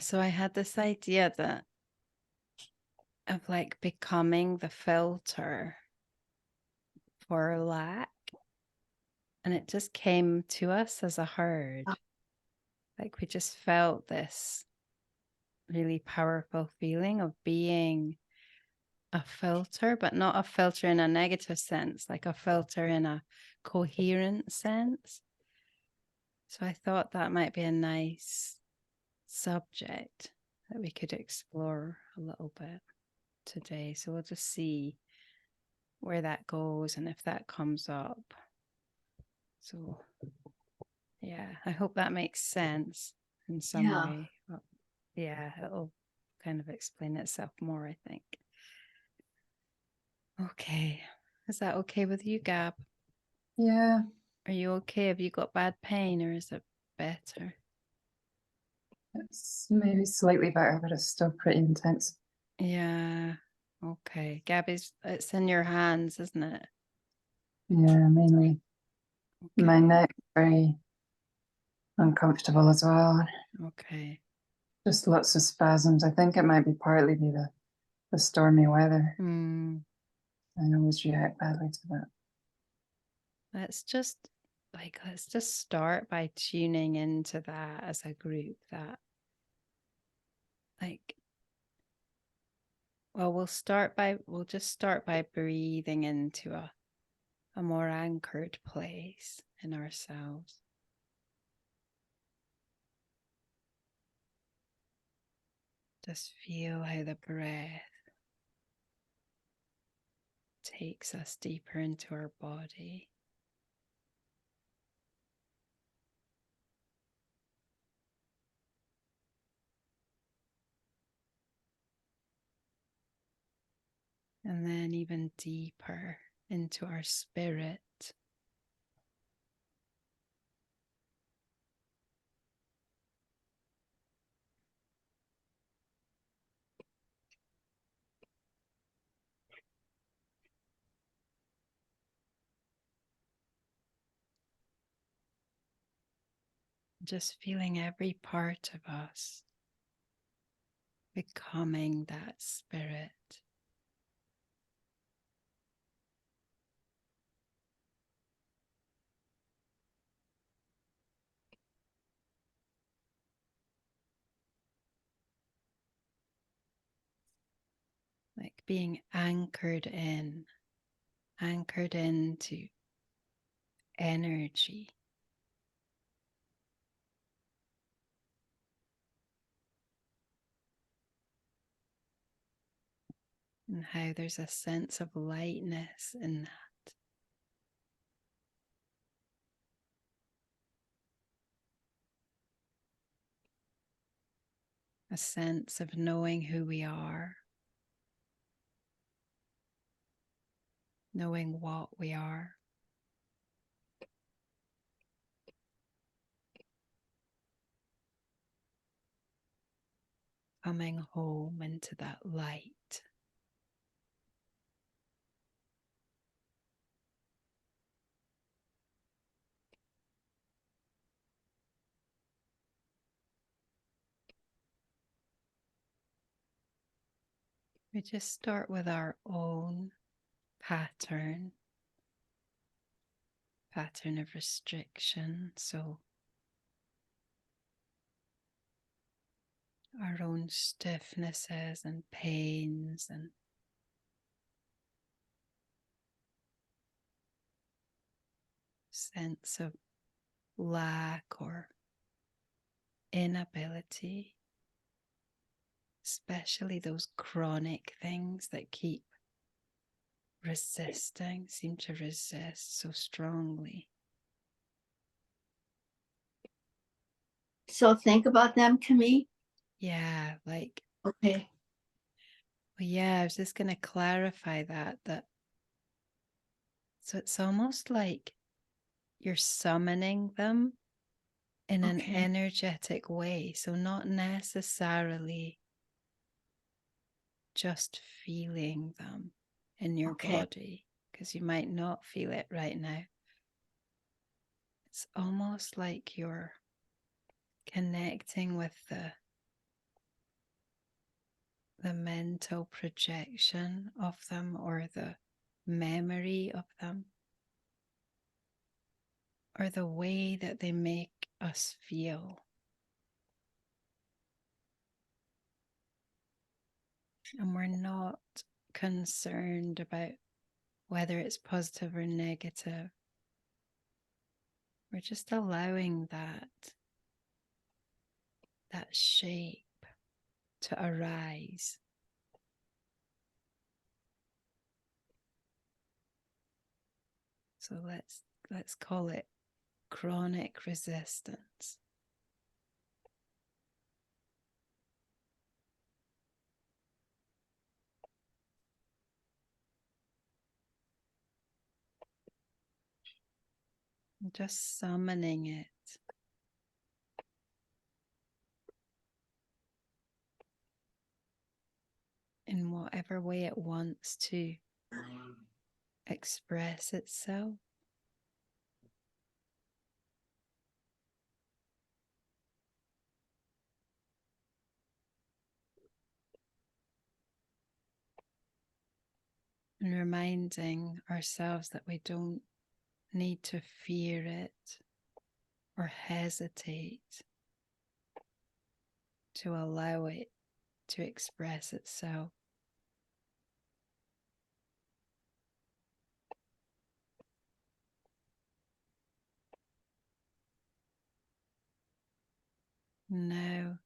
So I had this idea that of like becoming the filter for lack. And it just came to us as a herd. Like we just felt this really powerful feeling of being a filter, but not a filter in a negative sense, like a filter in a coherent sense. So I thought that might be a nice subject that we could explore a little bit today. So we'll just see where that goes and if that comes up. So yeah, I hope that makes sense in some Yeah. way. But yeah, it'll kind of explain itself more, I think. Okay. Is that okay with you, Gab? Yeah. Are you okay? Have you got bad pain or is it better? It's maybe slightly better, but it's still pretty intense. Yeah. Okay. Gabby's, it's in your hands, isn't it? Yeah, mainly my Okay. neck very uncomfortable as well. Okay. Just lots of spasms. I think it might be partly be the stormy weather. Hmm. I always react badly to that. Let's just let's just start by tuning into that as a group that like well we'll just start by breathing into a more anchored place in ourselves. Just feel how the breath takes us deeper into our body. And then even deeper into our spirit. Just feeling every part of us becoming that spirit. Like being anchored into energy. And how there's a sense of lightness in that. A sense of knowing who we are, knowing what we are. Coming home into that light. We just start with our own pattern of restriction. So our own stiffnesses and pains and sense of lack or inability, especially those chronic things that seem to resist so strongly. So think about them to me. Yeah, like, Okay. well, yeah, I was just going to clarify that so it's almost like you're summoning them in an Okay. energetic way. So not necessarily just feeling them in your Okay. body, because you might not feel it right now. It's almost like you're connecting with the the mental projection of them or the memory of them or the way that they make us feel. And we're not concerned about whether it's positive or negative. We're just allowing that shape to arise. So let's call it chronic resistance. Just summoning it. In whatever way it wants to express itself. And reminding ourselves that we don't need to fear it or hesitate to allow it to express itself. Now,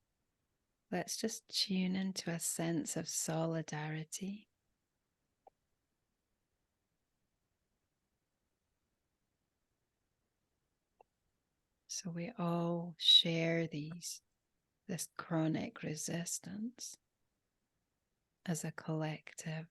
let's just tune into a sense of solidarity. So we all share this chronic resistance as a collective.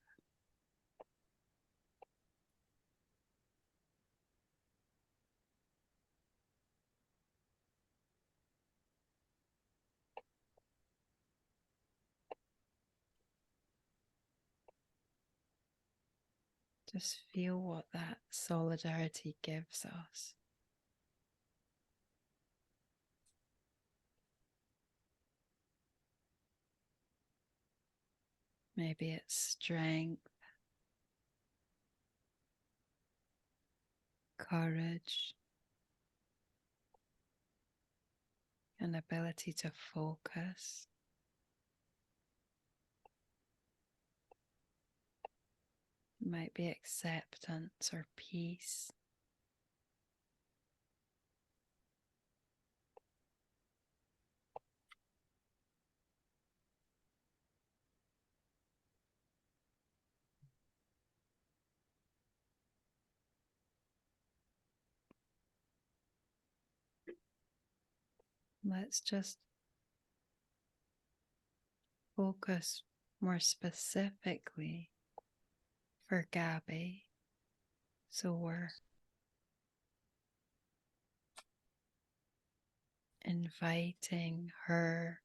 Just feel what that solidarity gives us. Maybe it's strength, courage, an ability to focus. It might be acceptance or peace. Let's just focus more specifically for Gaby. So we're inviting her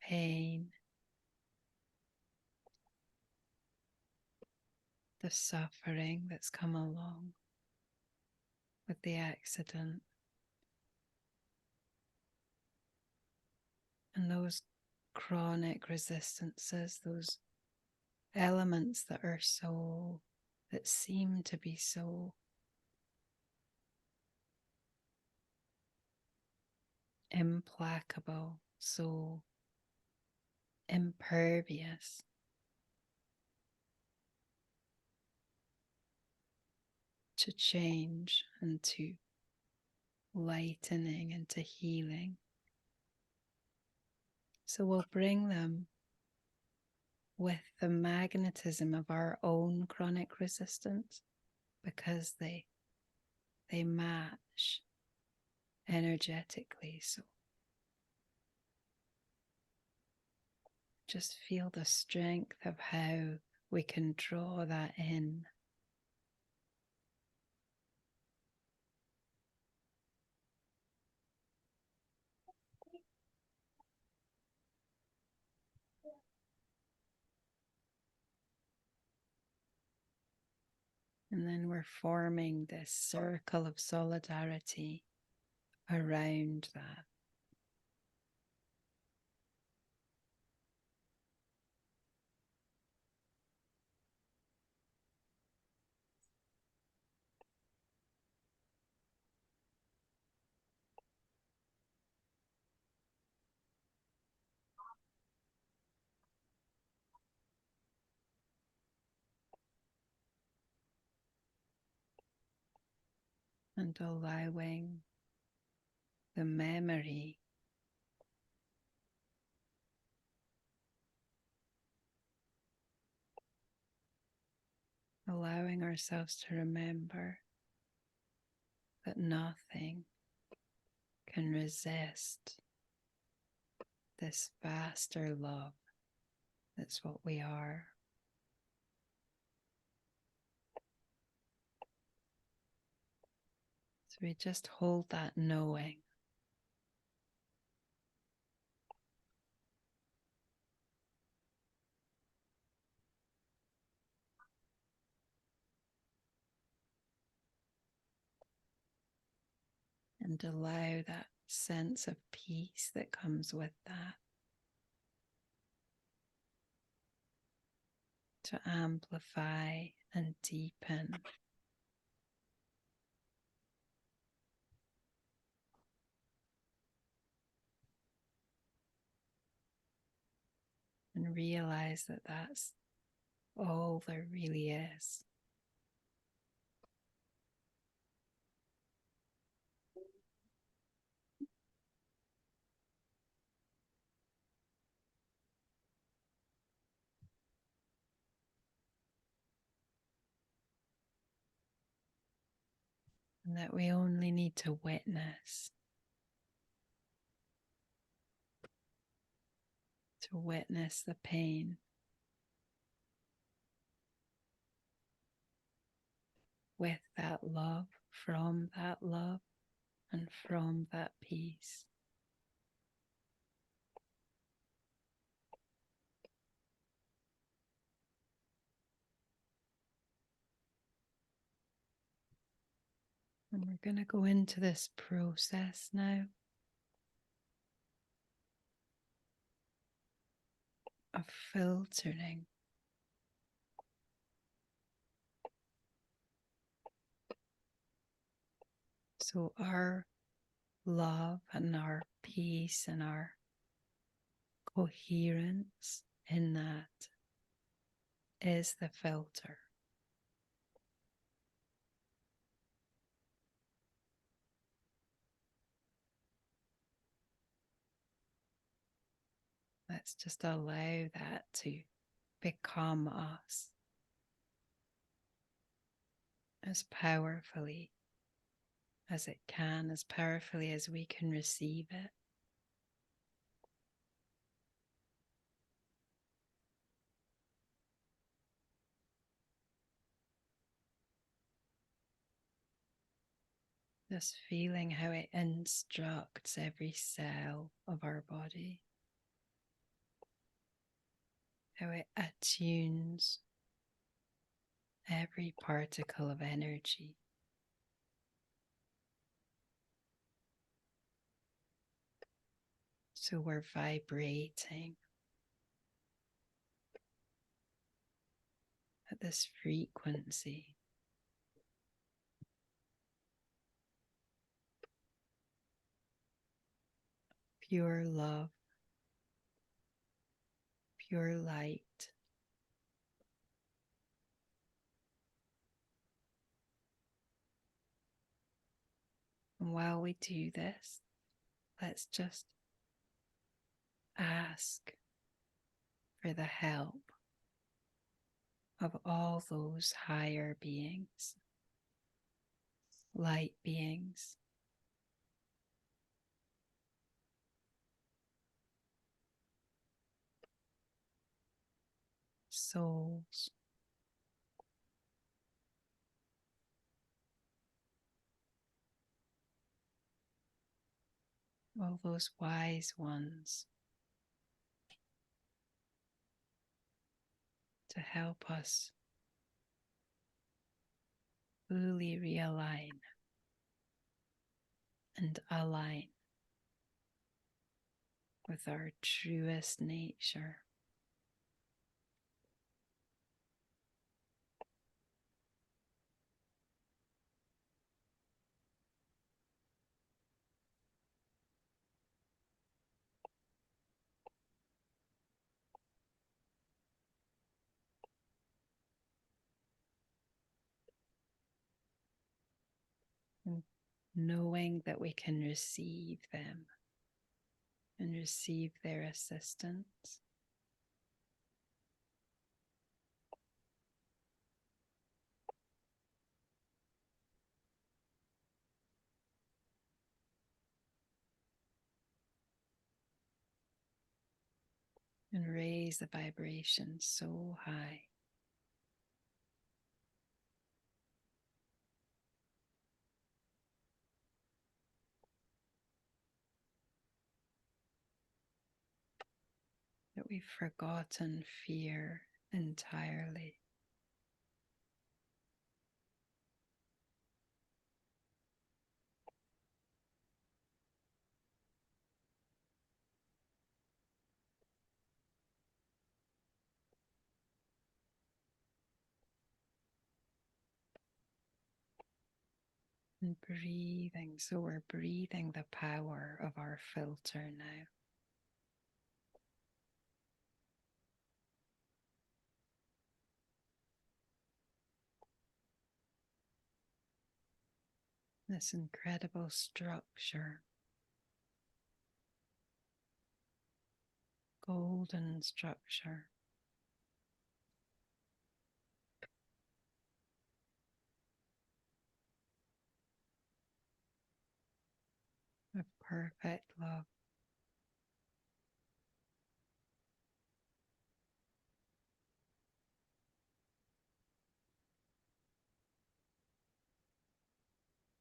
pain, the suffering that's come along with the accident, and those chronic resistances, those elements that seem to be so implacable, so impervious to change and to lightening and to healing. So we'll bring them with the magnetism of our own chronic resistance because they match energetically. So just feel the strength of how we can draw that in. And then we're forming this circle of solidarity around that. and allowing the memory allowing ourselves to remember that nothing can resist this vaster love. That's what we are. So we just hold that knowing. And allow that sense of peace that comes with that to amplify and deepen. And realize that that's all there really is. And that we only need to witness the pain. With that love, from that love, and from that peace. And we're going to go into this process now of filtering. So our love and our peace and our coherence in that is the filter. Let's just allow that to become us as powerfully as it can, as powerfully as we can receive it. Just feeling how it instructs every cell of our body, how it attunes every particle of energy. So we're vibrating at this frequency. Pure love, pure light. And while we do this, let's just ask for the help of all those higher beings, light beings, souls, all those wise ones to help us fully realign and align with our truest nature. And knowing that we can receive them and receive their assistance. And raise the vibration so high. That we've forgotten fear entirely. And breathing, so we're breathing the power of our filter now. This incredible structure, golden structure. Of perfect love.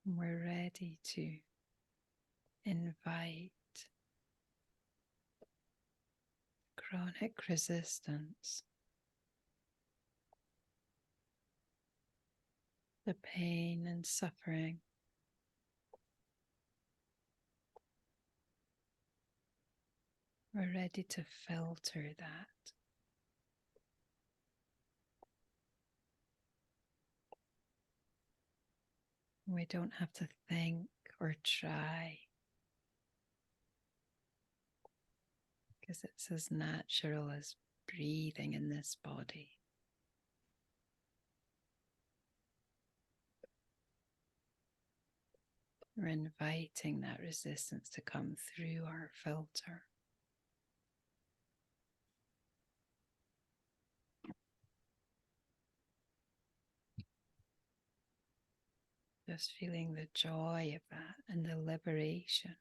And we're ready to invite chronic resistance, the pain and suffering. We're ready to filter that. We don't have to think or try because it's as natural as breathing in this body. We're inviting that resistance to come through our filter. Just feeling the joy of that and the liberation.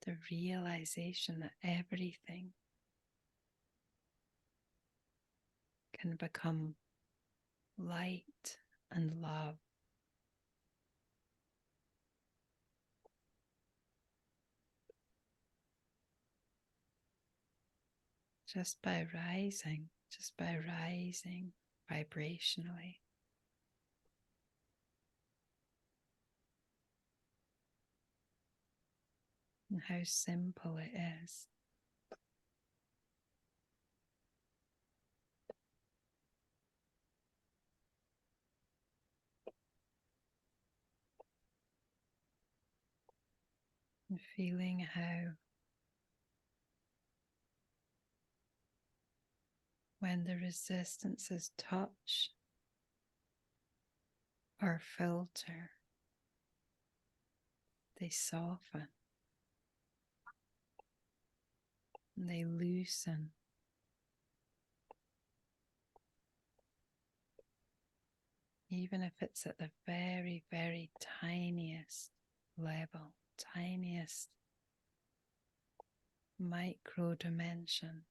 The realization that everything can become light and love. Just by rising vibrationally. And how simple it is. And feeling how when the resistances touch our filter, they soften, and they loosen. Even if it's at the very, very tiniest level, tiniest micro dimension,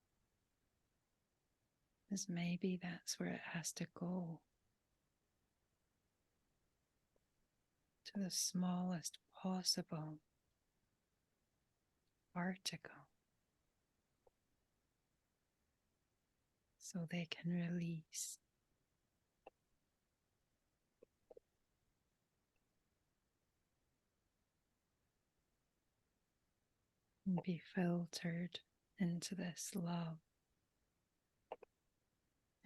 as maybe that's where it has to go, to the smallest possible particle, so they can release. And be filtered into this love.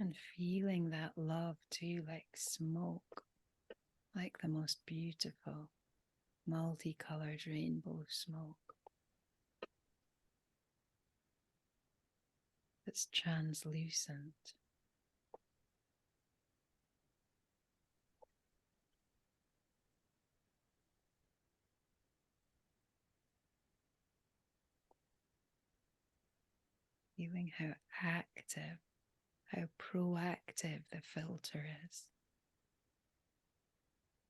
And feeling that love too, like smoke, like the most beautiful, multicolored rainbow smoke that's translucent. feeling how active, how proactive the filter is,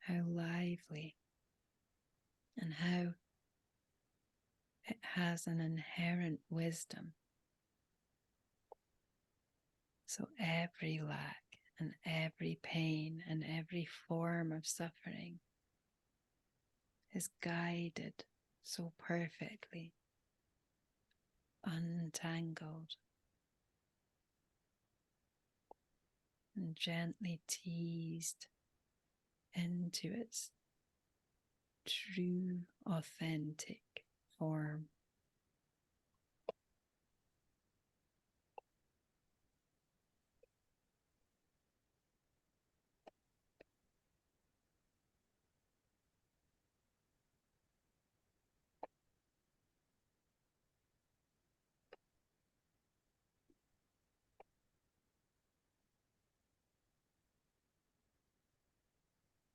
how lively, and how it has an inherent wisdom. So every lack and every pain and every form of suffering is guided so perfectly, untangled, and gently teased into its true, authentic form.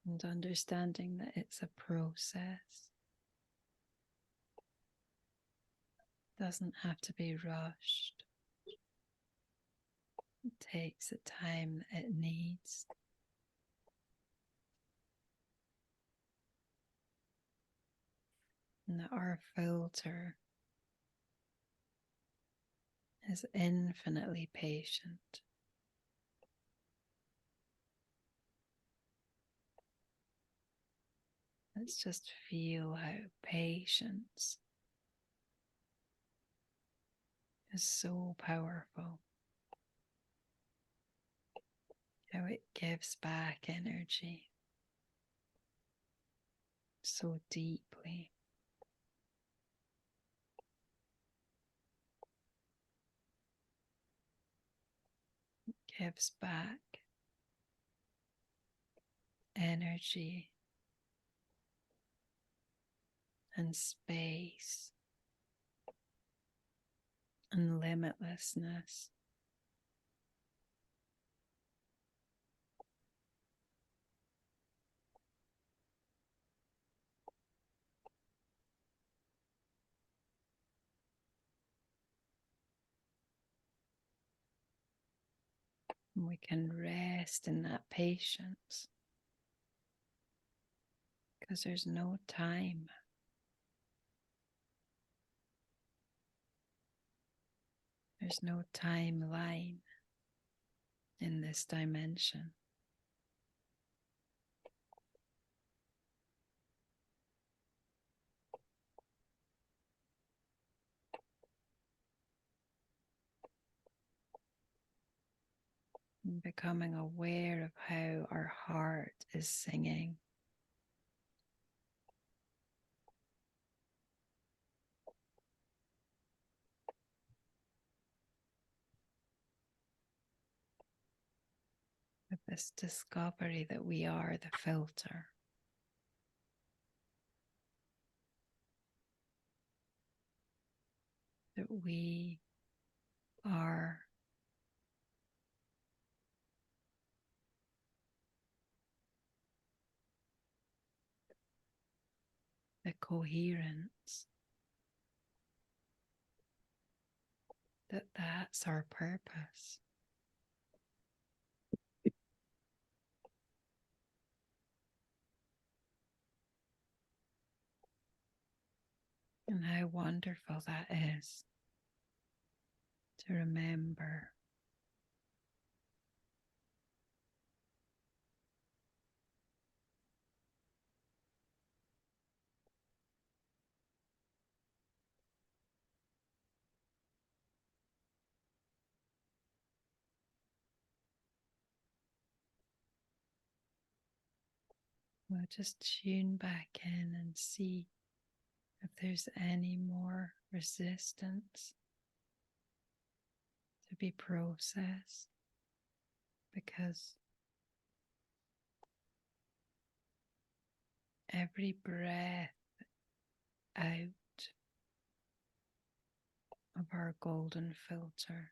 And understanding that it's a process, doesn't have to be rushed. It takes the time that it needs. And that our filter is infinitely patient. Let's just feel how patience is so powerful, how it gives back energy so deeply. It gives back energy and space and limitlessness. And we can rest in that patience because there's no time. There's no timeline in this dimension. And becoming aware of how our heart is singing. With this discovery that we are the filter. That we are the coherence, that that's our purpose. And how wonderful that is to remember. We'll just tune back in and see if there's any more resistance to be processed, because every breath out of our golden filter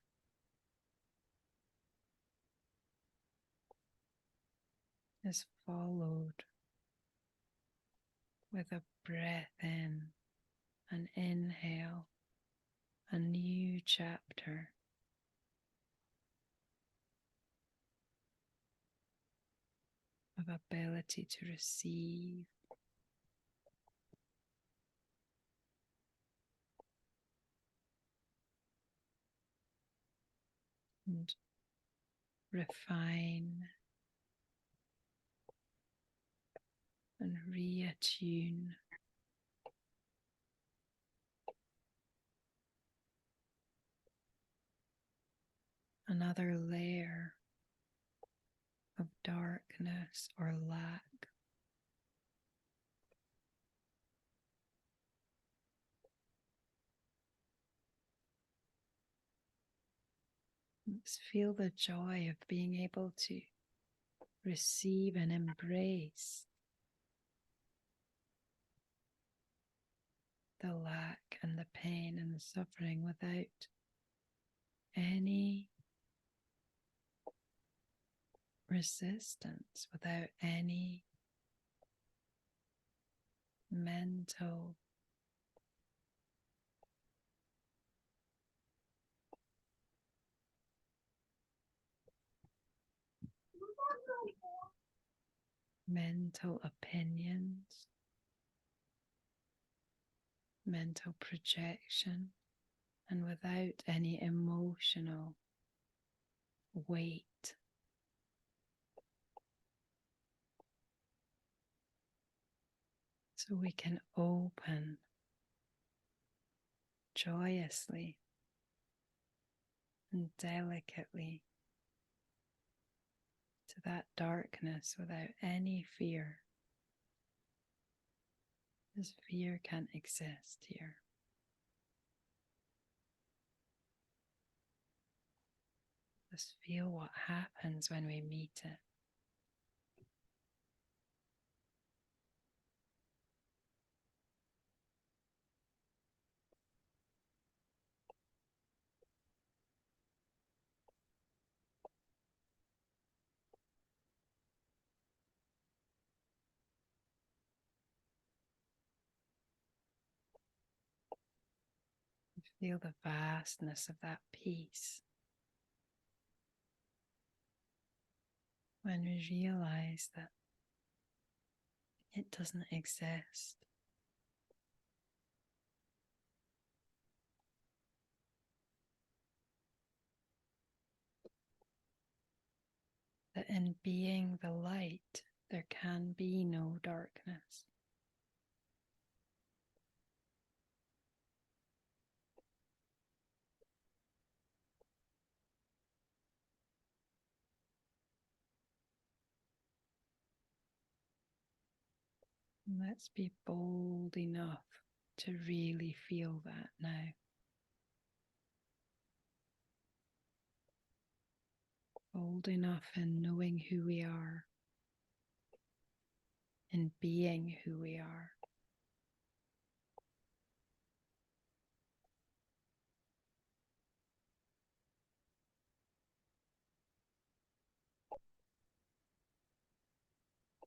is followed with a breath in, an inhale, a new chapter of ability to receive and refine and reattune another layer of darkness or lack. Let's feel the joy of being able to receive and embrace the lack and the pain and the suffering without any resistance, without any mental opinions, mental projection, and without any emotional weight. So we can open joyously and delicately to that darkness without any fear. Because fear can't exist here. Just feel what happens when we meet it. Feel the vastness of that peace when we realize that it doesn't exist. That in being the light, there can be no darkness. Let's be bold enough to really feel that now. Bold enough in knowing who we are, in being who we are.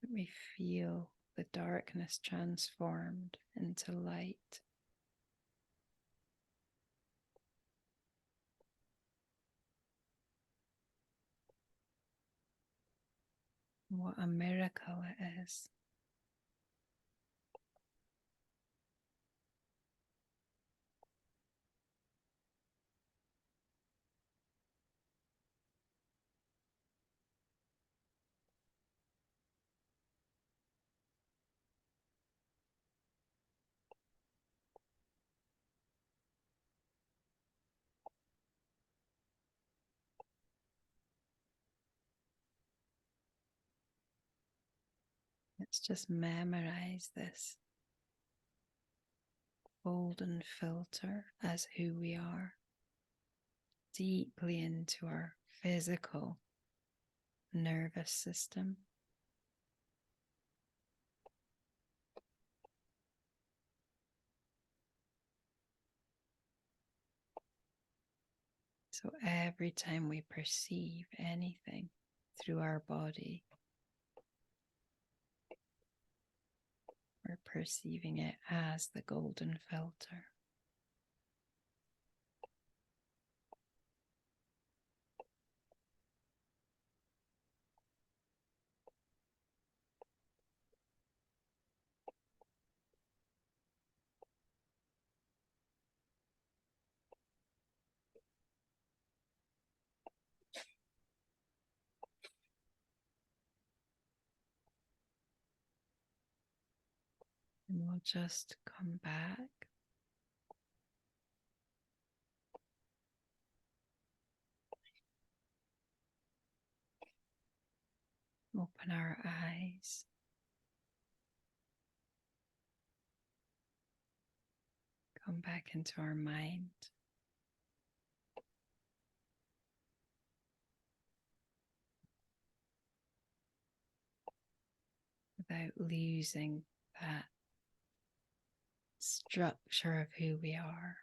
That we feel the darkness transformed into light. What a miracle it is. Let's just memorize this golden filter as who we are, deeply into our physical nervous system. So every time we perceive anything through our body, we're perceiving it as the golden filter. And we'll just come back. Open our eyes. Come back into our mind. Without losing that structure of who we are.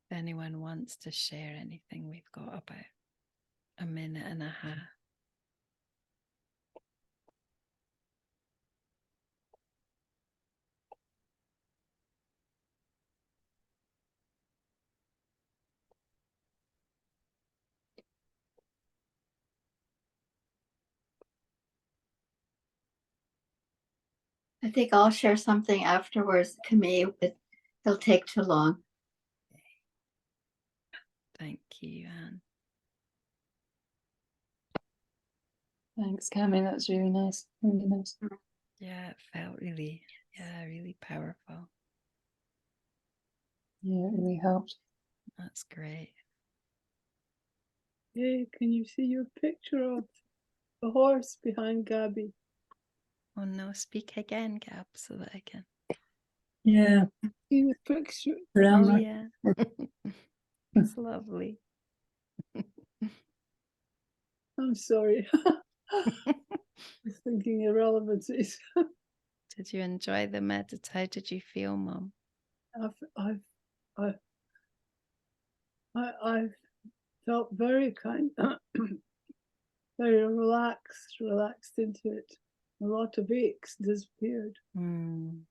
If anyone wants to share anything, we've got about a minute and a half. I think I'll share something afterwards, Camille, but it'll take too long. Thank you, Anne. Thanks, Cami. That's really nice. Really nice. Yeah, it felt really powerful. Yeah, it really helped. That's great. Hey, can you see your picture of the horse behind Gaby? Oh no, speak again, Gab, so that I can. Yeah. See the picture? Oh yeah. It's lovely. I'm sorry. I was thinking irrelevancies. Did you enjoy the medit? How did you feel, Mum? I've felt very kind, very relaxed into it. A lot of aches disappeared. Mm.